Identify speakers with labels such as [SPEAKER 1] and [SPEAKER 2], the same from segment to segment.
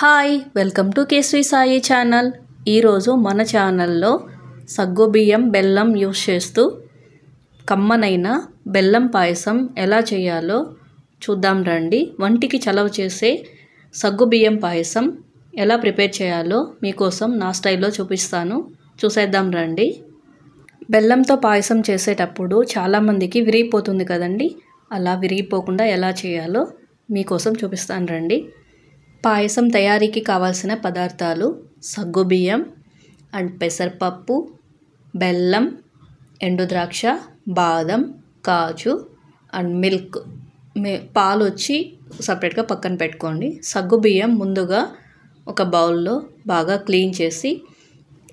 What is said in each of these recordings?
[SPEAKER 1] Hi welcome to Keshri Sai channel. ఈరోజు మన ఛానల్లో సగ్గుబియ్యం బెల్లం యూస్ చేస్తూ కమ్మనైన బెల్లం పాయసం ఎలా చేయాలో చూద్దాం రండి. వంటికి చలవ చేసే సగ్గుబియ్యం పాయసం ఎలా ప్రిపేర్ చేయాలో మీకోసం నా స్టైల్లో చూపిస్తాను. చూసేద్దాం రండి. బెల్లంతో పాయసం చేసేటప్పుడు చాలామందికి విరిగిపోతుంది కదండి. అలా విరిగిపోకుండా ఎలా చేయాలో మీకోసం చూపిస్తాను రండి. పాయసం తయారీకి కావాల్సిన పదార్థాలు సగ్గుబియ్యం అండ్ పెసరపప్పు, బెల్లం, ఎండు ద్రాక్ష, బాదం, కాజు అండ్ మిల్క్. పాలు వచ్చి సపరేట్గా పక్కన పెట్టుకోండి. సగ్గుబియ్యం ముందుగా ఒక బౌల్లో బాగా క్లీన్ చేసి,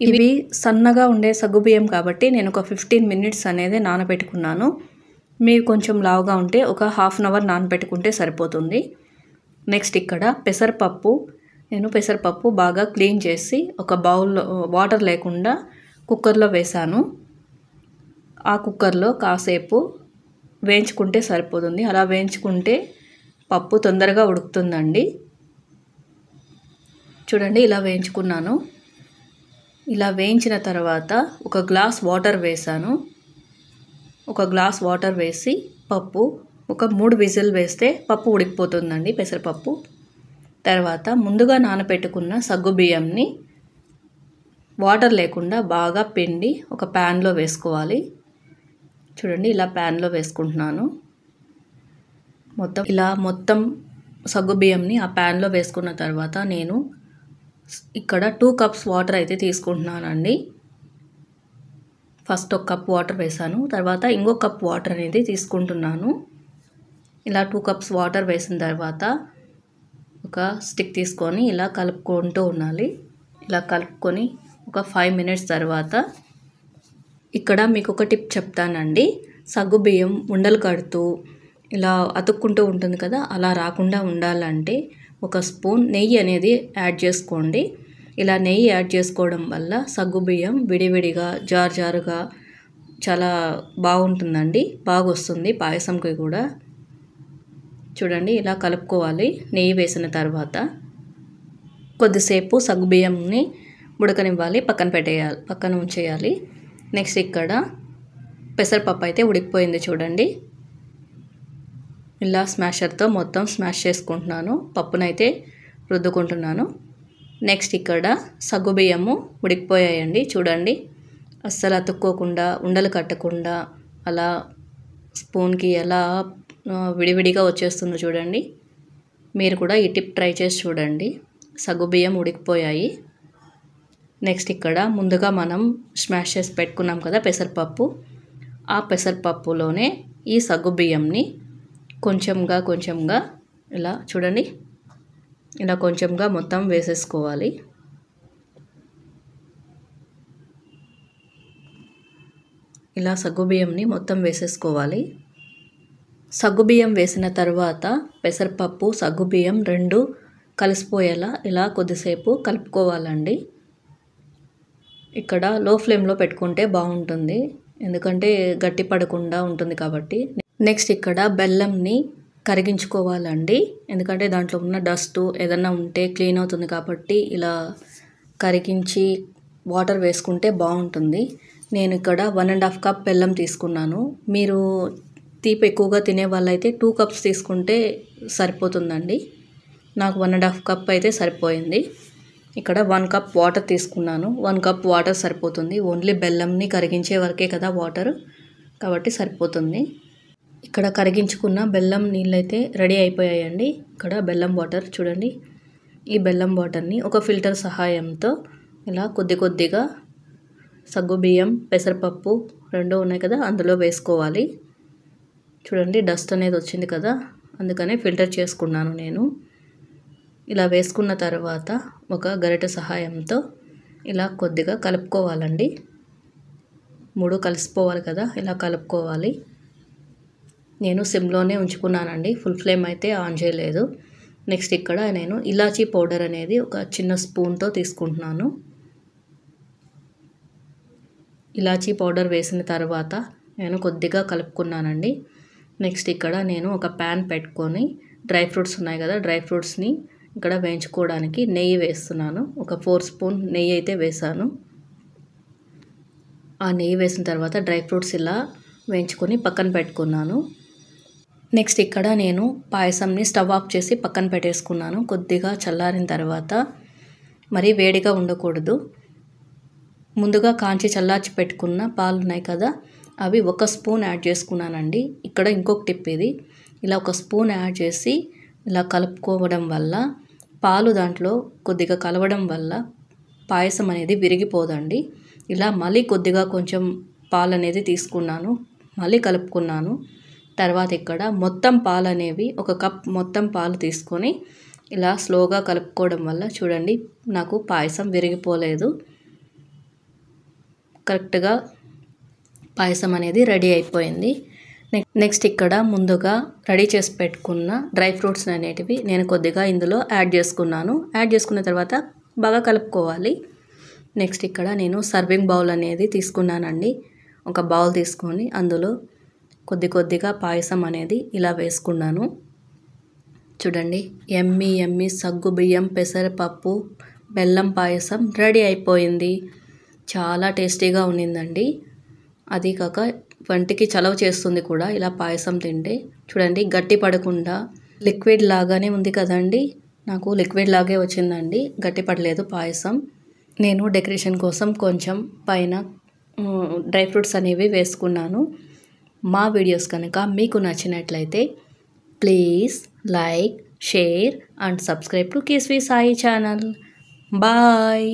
[SPEAKER 1] ఇవి సన్నగా ఉండే సగ్గుబియ్యం కాబట్టి నేను ఒక 15 minutes అనేది నానబెట్టుకున్నాను. మీరు కొంచెం లావుగా ఉంటే ఒక ½ hour నానబెట్టుకుంటే సరిపోతుంది. నెక్స్ట్ ఇక్కడ నేను పెసరపప్పు బాగా క్లీన్ చేసి ఒక బౌల్లో వాటర్ లేకుండా కుక్కర్లో వేసాను. ఆ కుక్కర్లో కాసేపు వేయించుకుంటే సరిపోతుంది. అలా వేయించుకుంటే పప్పు తొందరగా ఉడుకుతుందండి. చూడండి, ఇలా వేయించుకున్నాను. ఇలా వేయించిన తర్వాత ఒక గ్లాస్ వాటర్ వేసాను. ఒక గ్లాస్ వాటర్ వేసి పప్పు ఒక 3 విజిల్ వేస్తే పప్పు ఉడికిపోతుందండి, పెసరపప్పు. తర్వాత ముందుగా నానబెట్టుకున్న సగ్గుబియ్యంని వాటర్ లేకుండా బాగా పిండి ఒక ప్యాన్లో వేసుకోవాలి. చూడండి, ఇలా ప్యాన్లో వేసుకుంటున్నాను. మొత్తం సగ్గుబియ్యంని ఆ ప్యాన్లో వేసుకున్న తర్వాత నేను ఇక్కడ 2 cups వాటర్ అయితే తీసుకుంటున్నానండి. ఫస్ట్ 1 cup వాటర్ వేసాను, తర్వాత ఇంకో కప్ వాటర్ అనేది తీసుకుంటున్నాను. ఇలా 2 cups వాటర్ వేసిన తర్వాత ఒక స్టిక్ తీసుకొని ఇలా కలుపుకుంటూ ఉండాలి. ఇలా కలుపుకొని ఒక 5 minutes తర్వాత ఇక్కడ మీకు ఒక టిప్ చెప్తానండి. సగ్గుబియ్యం ఉండలు కడుతూ ఇలా అతుక్కుంటూ ఉంటుంది కదా, అలా రాకుండా ఉండాలంటే ఒక స్పూన్ నెయ్యి అనేది యాడ్ చేసుకోండి. ఇలా నెయ్యి యాడ్ చేసుకోవడం వల్ల సగ్గుబియ్యం విడివిడిగా జారుగా చాలా బాగుంటుందండి, బాగా వస్తుంది పాయసంకి కూడా. చూడండి, ఇలా కలుపుకోవాలి. నెయ్యి వేసిన తర్వాత కొద్దిసేపు సగ్గుబియ్యంని ఉడకనివ్వాలి, పక్కన ఉంచేయాలి. నెక్స్ట్ ఇక్కడ పెసరపప్పు అయితే ఉడికిపోయింది. చూడండి, ఇలా స్మాషర్తో మొత్తం స్మాష్ చేసుకుంటున్నాను, పప్పునైతే రుద్దుకుంటున్నాను. నెక్స్ట్ ఇక్కడ సగ్గుబియ్యము ఉడికిపోయాయండి. చూడండి, అస్సలు అతుక్కోకుండా ఉండలు కట్టకుండా అలా స్పూన్కి ఎలా విడివిడిగా వచ్చేస్తుందో చూడండి. మీరు కూడా ఈ టిప్ ట్రై చేసి చూడండి. సగ్గుబియ్యం ఉడికిపోయాయి. నెక్స్ట్ ఇక్కడ ముందుగా మనం స్మాష్ చేసి పెట్టుకున్నాం కదా పెసరపప్పు, ఆ పెసరపప్పులోనే ఈ సగ్గుబియ్యంని కొంచెంగా ఇలా చూడండి, ఇలా కొంచెంగా మొత్తం వేసేసుకోవాలి. ఇలా సగ్గుబియ్యంని మొత్తం వేసేసుకోవాలి. సగ్గుబియ్యం వేసిన తర్వాత పెసరపప్పు సగ్గుబియ్యం 2 కలిసిపోయేలా ఇలా కొద్దిసేపు కలుపుకోవాలండి. ఇక్కడ లో ఫ్లేమ్లో పెట్టుకుంటే బాగుంటుంది, ఎందుకంటే గట్టి పడకుండా ఉంటుంది కాబట్టి. నెక్స్ట్ ఇక్కడ బెల్లంని కరిగించుకోవాలండి, ఎందుకంటే దాంట్లో ఉన్న డస్ట్ ఏదన్నా ఉంటే క్లీన్ అవుతుంది కాబట్టి ఇలా కరిగించి వాటర్ వేసుకుంటే బాగుంటుంది. నేను ఇక్కడ 1.5 cup బెల్లం తీసుకున్నాను. మీరు తీపి ఎక్కువగా తినే వాళ్ళైతే 2 cups తీసుకుంటే సరిపోతుందండి. నాకు 1.5 cup అయితే సరిపోయింది. ఇక్కడ 1 cup వాటర్ తీసుకున్నాను. 1 cup వాటర్ సరిపోతుంది. ఓన్లీ బెల్లంని కరిగించే వరకే కదా వాటర్, కాబట్టి సరిపోతుంది. ఇక్కడ కరిగించుకున్న బెల్లం నీళ్ళైతే రెడీ అయిపోయాయండి. ఇక్కడ బెల్లం వాటర్ చూడండి. ఈ బెల్లం వాటర్ని ఒక ఫిల్టర్ సహాయంతో ఇలా కొద్దిగా సగ్గుబియ్యం పెసరపప్పు 2 ఉన్నాయి కదా, అందులో వేసుకోవాలి. చూడండి, డస్ట్ అనేది వచ్చింది కదా, అందుకనే ఫిల్టర్ చేసుకున్నాను నేను. ఇలా వేసుకున్న తర్వాత ఒక గరిటె సహాయంతో ఇలా కొద్దిగా కలుపుకోవాలండి. 3 కలిసిపోవాలి కదా, ఇలా కలుపుకోవాలి. నేను సిమ్లోనే ఉంచుకున్నానండి, ఫుల్ ఫ్లేమ్ అయితే ఆన్ చేయలేదు. నెక్స్ట్ ఇక్కడ నేను ఇలాచీ పౌడర్ అనేది ఒక చిన్న స్పూన్తో తీసుకుంటున్నాను. ఇలాచీ పౌడర్ వేసిన తర్వాత నేను కొద్దిగా కలుపుకున్నానండి. నెక్స్ట్ ఇక్కడ నేను ఒక ప్యాన్ పెట్టుకొని డ్రై ఫ్రూట్స్ ఉన్నాయి కదా, డ్రై ఫ్రూట్స్ని ఇక్కడ వేయించుకోవడానికి నెయ్యి వేస్తున్నాను. ఒక 4 స్పూన్ నెయ్యి అయితే వేసాను. ఆ నెయ్యి వేసిన తర్వాత డ్రై ఫ్రూట్స్ ఇలా వేయించుకొని పక్కన పెట్టుకున్నాను. నెక్స్ట్ ఇక్కడ నేను పాయసంని స్టవ్ ఆఫ్ చేసి పక్కన పెట్టేసుకున్నాను. కొద్దిగా చల్లారిన తర్వాత, మరీ వేడిగా ఉండకూడదు. ముందుగా కాంచి చల్లార్చి పెట్టుకున్న పాలు ఉన్నాయి కదా, అవి 1 స్పూన్ యాడ్ చేసుకున్నానండి. ఇక్కడ ఇంకొక టిప్ ఇది. ఇలా 1 స్పూన్ యాడ్ చేసి ఇలా కలుపుకోవడం వల్ల, పాలు దాంట్లో కొద్దిగా కలవడం వల్ల పాయసం అనేది విరిగిపోదండి. ఇలా మళ్ళీ కొద్దిగా కొంచెం పాలు అనేది తీసుకున్నాను, మళ్ళీ కలుపుకున్నాను. తర్వాత ఇక్కడ మొత్తం పాలు అనేవి 1 కప్ మొత్తం పాలు తీసుకొని ఇలా స్లోగా కలుపుకోవడం వల్ల చూడండి నాకు పాయసం విరిగిపోలేదు. కరెక్ట్గా పాయసం అనేది రెడీ అయిపోయింది. నెక్స్ట్ ఇక్కడ ముందుగా రెడీ చేసి పెట్టుకున్న డ్రై ఫ్రూట్స్ అనేటివి నేను కొద్దిగా ఇందులో యాడ్ చేసుకున్నాను. యాడ్ చేసుకున్న తర్వాత బాగా కలుపుకోవాలి. నెక్స్ట్ ఇక్కడ నేను సర్వింగ్ బౌల్ అనేది తీసుకున్నానండి. ఒక బౌల్ తీసుకొని అందులో కొద్దిగా పాయసం అనేది ఇలా వేసుకున్నాను. చూడండి యమ్మీ సగ్గుబియ్యం పెసరపప్పు బెల్లం పాయసం రెడీ అయిపోయింది. చాలా టేస్టీగా ఉండిందండి. అది కాక వంటికి చలవ చేస్తుంది కూడా ఇలా పాయసం తింటే. చూడండి గట్టి పడకుండా లిక్విడ్ లాగానే ఉంది కదండి. నాకు లిక్విడ్ లాగే వచ్చిందండి, గట్టి పడలేదు పాయసం. నేను డెకరేషన్ కోసం కొంచెం పైన డ్రై ఫ్రూట్స్ అనేవి వేసుకున్నాను. మా వీడియోస్ కనుక మీకు నచ్చినట్లయితే please like, share and subscribe to KSV Sai channel. Bye.